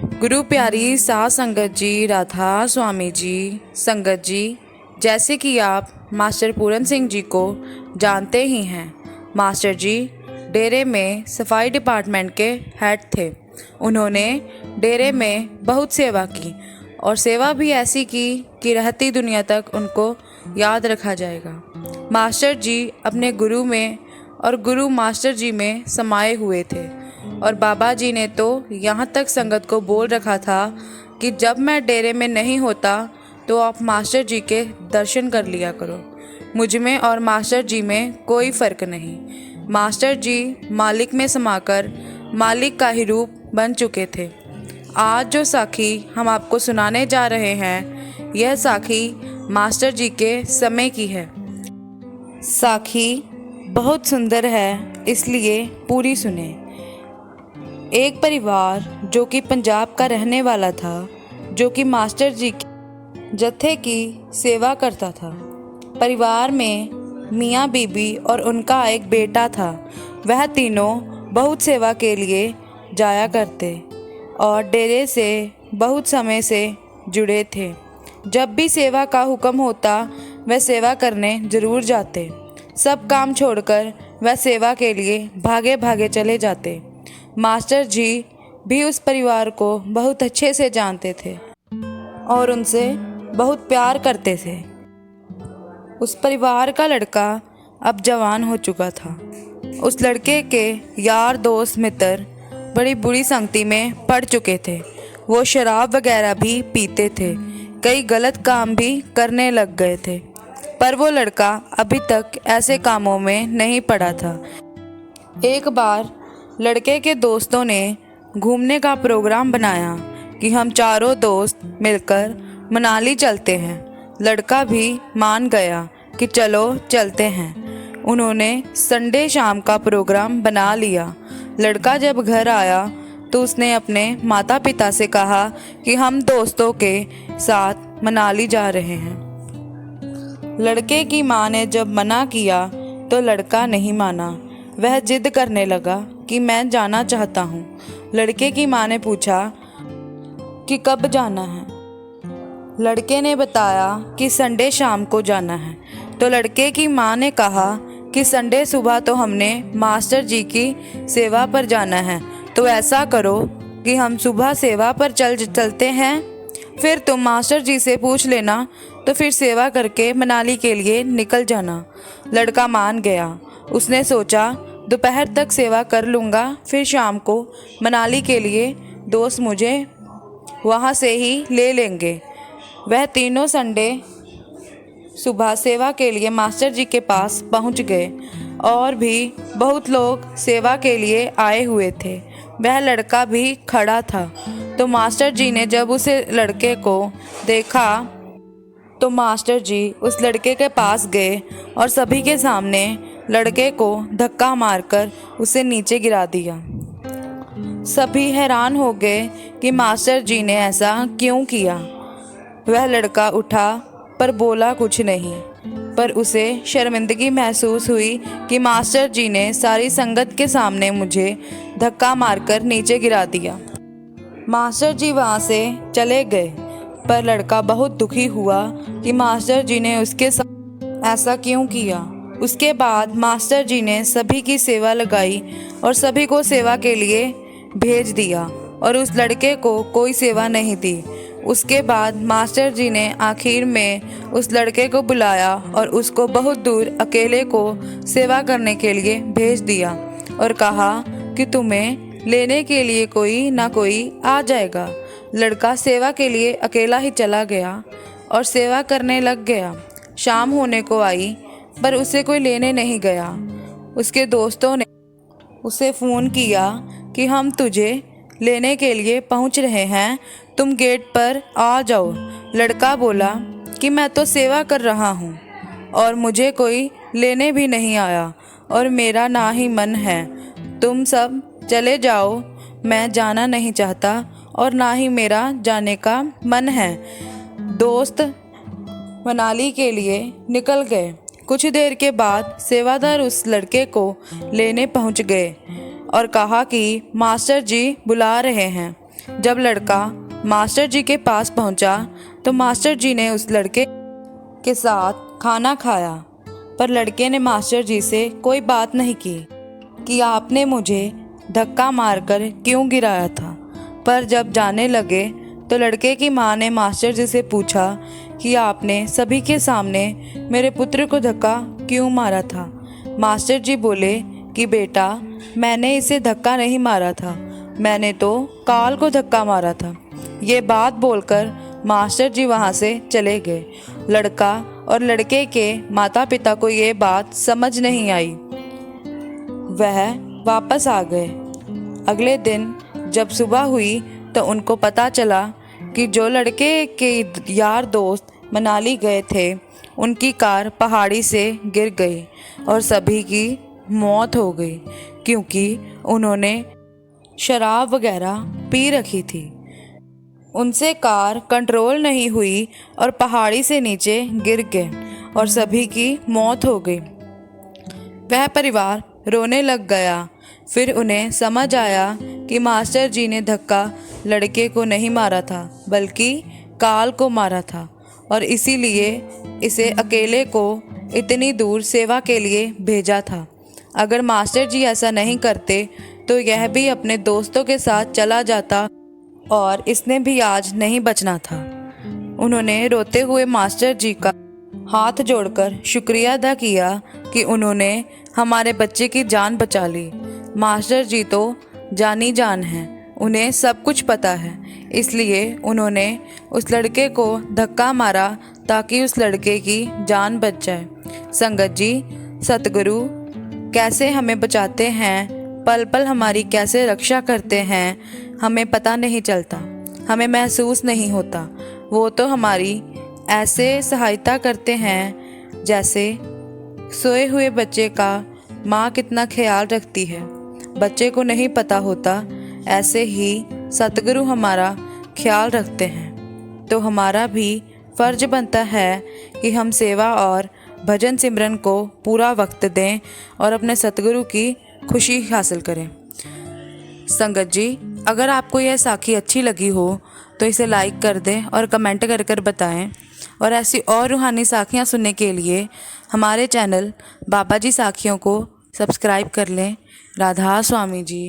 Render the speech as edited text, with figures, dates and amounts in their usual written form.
गुरु प्यारी साध संगत जी, राधा स्वामी जी, संगत जी, जैसे कि आप मास्टर पूरन सिंह जी को जानते ही हैं। मास्टर जी डेरे में सफाई डिपार्टमेंट के हेड थे। उन्होंने डेरे में बहुत सेवा की और सेवा भी ऐसी की कि रहती दुनिया तक उनको याद रखा जाएगा। मास्टर जी अपने गुरु में और गुरु मास्टर जी में समाये हुए थे और बाबा जी ने तो यहाँ तक संगत को बोल रखा था कि जब मैं डेरे में नहीं होता तो आप मास्टर जी के दर्शन कर लिया करो। मुझ में और मास्टर जी में कोई फ़र्क नहीं। मास्टर जी मालिक में समाकर मालिक का ही रूप बन चुके थे। आज जो साखी हम आपको सुनाने जा रहे हैं, यह साखी मास्टर जी के समय की है। साखी बहुत सुंदर है, इसलिए पूरी सुने। एक परिवार जो कि पंजाब का रहने वाला था, जो कि मास्टर जी के जत्थे की सेवा करता था। परिवार में मियाँ बीबी और उनका एक बेटा था। वह तीनों बहुत सेवा के लिए जाया करते और डेरे से बहुत समय से जुड़े थे। जब भी सेवा का हुक्म होता वह सेवा करने ज़रूर जाते। सब काम छोड़कर वह सेवा के लिए भागे भागे चले जाते। मास्टर जी भी उस परिवार को बहुत अच्छे से जानते थे और उनसे बहुत प्यार करते थे। उस परिवार का लड़का अब जवान हो चुका था। उस लड़के के यार दोस्त मित्र बड़ी बुरी संगति में पड़ चुके थे। वो शराब वगैरह भी पीते थे, कई गलत काम भी करने लग गए थे, पर वो लड़का अभी तक ऐसे कामों में नहीं पड़ा था। एक बार लड़के के दोस्तों ने घूमने का प्रोग्राम बनाया कि हम चारों दोस्त मिलकर मनाली चलते हैं। लड़का भी मान गया कि चलो चलते हैं। उन्होंने संडे शाम का प्रोग्राम बना लिया। लड़का जब घर आया तो उसने अपने माता पिता से कहा कि हम दोस्तों के साथ मनाली जा रहे हैं। लड़के की माँ ने जब मना किया तो लड़का नहीं माना। वह जिद करने लगा कि मैं जाना चाहता हूँ। लड़के की माँ ने पूछा कि कब जाना है। लड़के ने बताया कि संडे शाम को जाना है। तो लड़के की माँ ने कहा कि संडे सुबह तो हमने मास्टर जी की सेवा पर जाना है, तो ऐसा करो कि हम सुबह सेवा पर चलते हैं, फिर तुम मास्टर जी से पूछ लेना, तो फिर सेवा करके मनाली के लिए निकल जाना। लड़का मान गया। उसने सोचा दोपहर तक सेवा कर लूँगा, फिर शाम को मनाली के लिए दोस्त मुझे वहाँ से ही ले लेंगे। वह तीनों संडे सुबह सेवा के लिए मास्टर जी के पास पहुँच गए और भी बहुत लोग सेवा के लिए आए हुए थे। वह लड़का भी खड़ा था। तो मास्टर जी ने जब उसे लड़के को देखा तो मास्टर जी उस लड़के के पास गए और सभी के सामने लड़के को धक्का मारकर उसे नीचे गिरा दिया। सभी हैरान हो गए कि मास्टर जी ने ऐसा क्यों किया। वह लड़का उठा पर बोला कुछ नहीं, पर उसे शर्मिंदगी महसूस हुई कि मास्टर जी ने सारी संगत के सामने मुझे धक्का मारकर नीचे गिरा दिया। मास्टर जी वहाँ से चले गए, पर लड़का बहुत दुखी हुआ कि मास्टर जी ने उसके साथ ऐसा क्यों किया। उसके बाद मास्टर जी ने सभी की सेवा लगाई और सभी को सेवा के लिए भेज दिया और उस लड़के को कोई सेवा नहीं दी। उसके बाद मास्टर जी ने आखिर में उस लड़के को बुलाया और उसको बहुत दूर अकेले को सेवा करने के लिए भेज दिया और कहा कि तुम्हें लेने के लिए कोई ना कोई आ जाएगा। लड़का सेवा के लिए अकेला ही चला गया और सेवा करने लग गया। शाम होने को आई, पर उसे कोई लेने नहीं गया। उसके दोस्तों ने उसे फ़ोन किया कि हम तुझे लेने के लिए पहुंच रहे हैं, तुम गेट पर आ जाओ। लड़का बोला कि मैं तो सेवा कर रहा हूं और मुझे कोई लेने भी नहीं आया और मेरा ना ही मन है। तुम सब चले जाओ, मैं जाना नहीं चाहता और ना ही मेरा जाने का मन है। दोस्त मनाली के लिए निकल गए। कुछ देर के बाद सेवादार उस लड़के को लेने पहुंच गए और कहा कि मास्टर जी बुला रहे हैं। जब लड़का मास्टर जी के पास पहुंचा तो मास्टर जी ने उस लड़के के साथ खाना खाया, पर लड़के ने मास्टर जी से कोई बात नहीं की कि आपने मुझे धक्का मारकर क्यों गिराया था। पर जब जाने लगे तो लड़के की माँ ने मास्टर जी से पूछा कि आपने सभी के सामने मेरे पुत्र को धक्का क्यों मारा था। मास्टर जी बोले कि बेटा, मैंने इसे धक्का नहीं मारा था, मैंने तो काल को धक्का मारा था। ये बात बोलकर मास्टर जी वहाँ से चले गए। लड़का और लड़के के माता पिता को ये बात समझ नहीं आई। वह वापस आ गए। अगले दिन जब सुबह हुई तो उनको पता चला कि जो लड़के के यार दोस्त मनाली गए थे, उनकी कार पहाड़ी से गिर गई और सभी की मौत हो गई, क्योंकि उन्होंने शराब वगैरह पी रखी थी। उनसे कार कंट्रोल नहीं हुई और पहाड़ी से नीचे गिर गए और सभी की मौत हो गई। वह परिवार रोने लग गया। फिर उन्हें समझ आया कि मास्टर जी ने धक्का लड़के को नहीं मारा था, बल्कि काल को मारा था, और इसीलिए इसे अकेले को इतनी दूर सेवा के लिए भेजा था। अगर मास्टर जी ऐसा नहीं करते तो यह भी अपने दोस्तों के साथ चला जाता और इसने भी आज नहीं बचना था। उन्होंने रोते हुए मास्टर जी का हाथ जोड़कर शुक्रिया अदा किया कि उन्होंने हमारे बच्चे की जान बचा ली। मास्टर जी तो जानी जान हैं, उन्हें सब कुछ पता है, इसलिए उन्होंने उस लड़के को धक्का मारा ताकि उस लड़के की जान बच जाए। संगत जी, सतगुरु कैसे हमें बचाते हैं, पल पल हमारी कैसे रक्षा करते हैं, हमें पता नहीं चलता, हमें महसूस नहीं होता। वो तो हमारी ऐसे सहायता करते हैं जैसे सोए हुए बच्चे का माँ कितना ख्याल रखती है। बच्चे को नहीं पता होता, ऐसे ही सतगुरु हमारा ख्याल रखते हैं। तो हमारा भी फर्ज बनता है कि हम सेवा और भजन सिमरन को पूरा वक्त दें और अपने सतगुरु की खुशी हासिल करें। संगत जी, अगर आपको यह साखी अच्छी लगी हो तो इसे लाइक कर दें और कमेंट कर कर बताएं। और ऐसी और रूहानी साखियाँ सुनने के लिए हमारे चैनल बाबा जी साखियों को सब्सक्राइब कर लें। राधा स्वामी जी।